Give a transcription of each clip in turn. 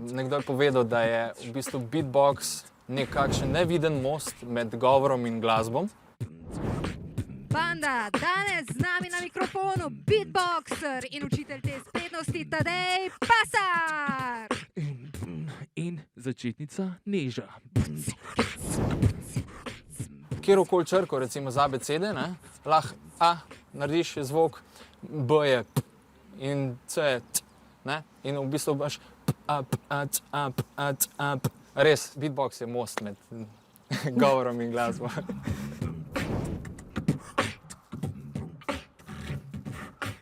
Nekdo je povedal, da je v bistvu beatbox nekakšen neviden most med govorom in glasbom. Banda, danes z nami na mikrofonu beatboxer in učitelj te spretnosti Tadej Pasar. In začetnica Neža. Kjerokoli črko, recimo za abecede, lahko A narediš zvok, B je P in C je T. Ne? In v bistvu imaš res, beatbox je most med govorom in glasbo.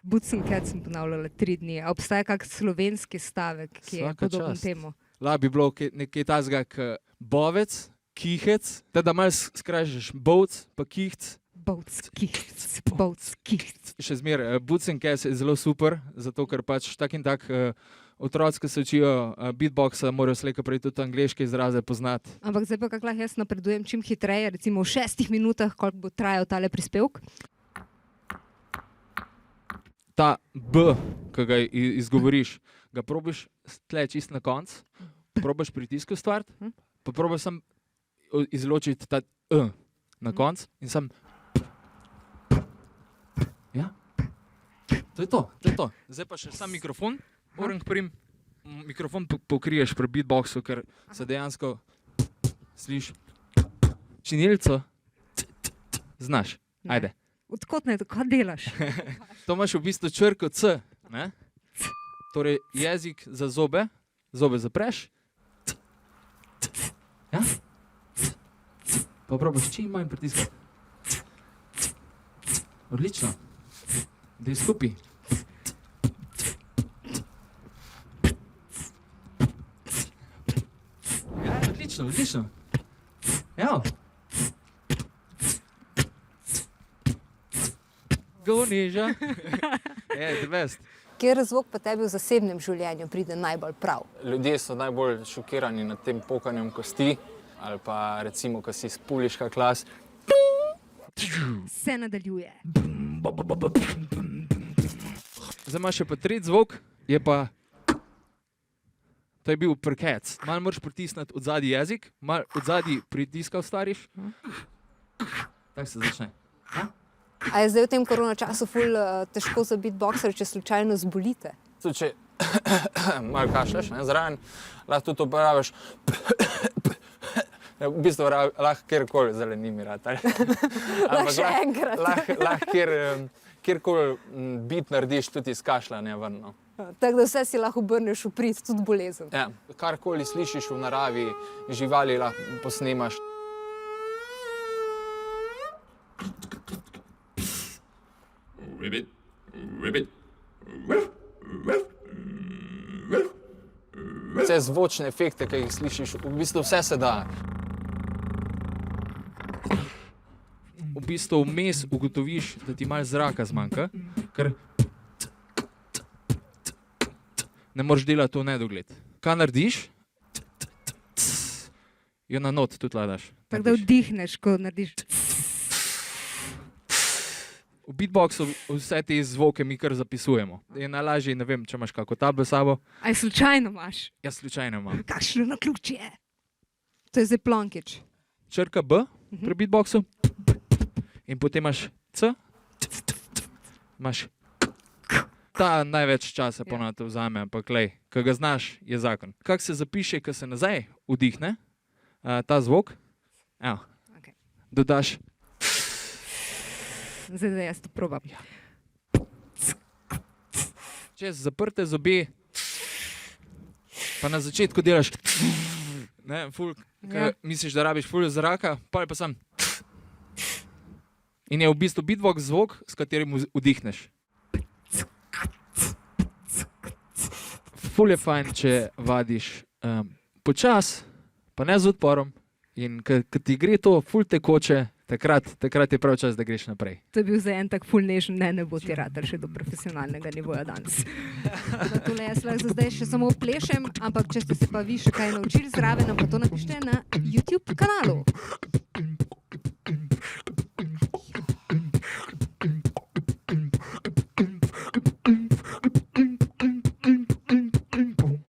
Bucen cat sem ponavljala 3 dni. A obstaja kak slovenski stavek, ki je podoben temu? Lahko bi bilo nekaj tazga k bovec, kihec, teda malo skrajšaš bovc pa kihc. Bovc, kihc, bovc, kihc. Še zmeraj, bucen cat je zelo super, zato ker pač tak in tak otroci, ki se učijo beatboxa, morajo slej ko prej tudi angleške izraze poznati. Ampak zdaj pa kako lahko jaz napredujem čim hitreje, recimo v 6 minutah, koliko bo trajal tale prispevek? Ta B, ki ga izgovoriš, ga probiš tle čist na konc, probiš pritisk ustvariti, pa probiš sam izločiti ta na konc in sam. Ja? To je to. Zdaj pa še sam mikrofon, mikrofon pokriješ pri beatboxu, ker se dejansko sliš činilco, znaš, ajde. Odkot ne, kaj delaš? To imaš v bistvu črko C, ne? Torej jezik za zobe, zobe zapreš. Ja? Pa probaš čim manj pritiskati. Odlično. Dej skupaj. Ja, odlično. Evo. Go Neža. The best. Kjer zvok pa tebi v zasebnem življenju pride najbolj prav? Ljudje so najbolj šokirani nad tem pokanjem kosti, ali pa recimo, ko si spuliš kak glas. Se nadaljuje. Zdaj imaš še pa tretji zvok, je pa, to je bil prkec. Malo moraš pritisniti od zadnji jezik, malo od zadnji pritiska ustariš. Tako se začne. Ja? A je zdaj v tem korona času ful težko za beatboxer, če slučajno zbolite? Tudi če malo kašljaš, zraven, lahko tudi uporabiš. V bistvu lahko kjerkoli, zdaj ni mi rad. Lahko še enkrat. Lahko kjerkoli beat narediš tudi iz kašljanja ven. Tako da vse si lahko obrneš v prid, tudi bolezen. Ja, karkoli slišiš v naravi, živali lahko posnemaš. Vse zvočne efekte, ki jih slišiš, v bistvu vse se da. V bistvu vmes ugotoviš, da ti malo zraka zmanjka, ker ne moreš delati v nedogled. Kaj narediš? Jo na not tudi ladaš. Tako da vdihneš, ko narediš. V beatboxu vse te zvoke mi kar zapisujemo. Je najlažje, ne vem, če imaš kako tablo s sabo. A je slučajno imaš? Jaz slučajno imam. Kakšno naključje? To je zdaj Plonkič. Črka B pri beatboxu in potem imaš C. Imaš ta največ časa ponavadi vzame, ampak lej, ko ga znaš, je zakon. Kako se zapiše, ko se nazaj vdihne ta zvok? Evo, dodaš. Zdaj da jaz to probam. Čez zaprte zobe, pa na začetku delaš, misliš, da rabiš ful zraka, pa sam. In je v bistvu beatbox zvok, s katerim vdihneš. Ful je fajn, če vadiš počas, pa ne z odporom. In ko ti gre to ful tekoče, takrat je prav čas, da greš naprej. To je bil za en tak ful nežen, ne bo ti ratar še do profesionalnega nivoja danes. Tole jaz lahko za zdaj še samo plešem, ampak če ste se pa vi še kaj naučili zraven, nam pa to napište na YouTube kanalu.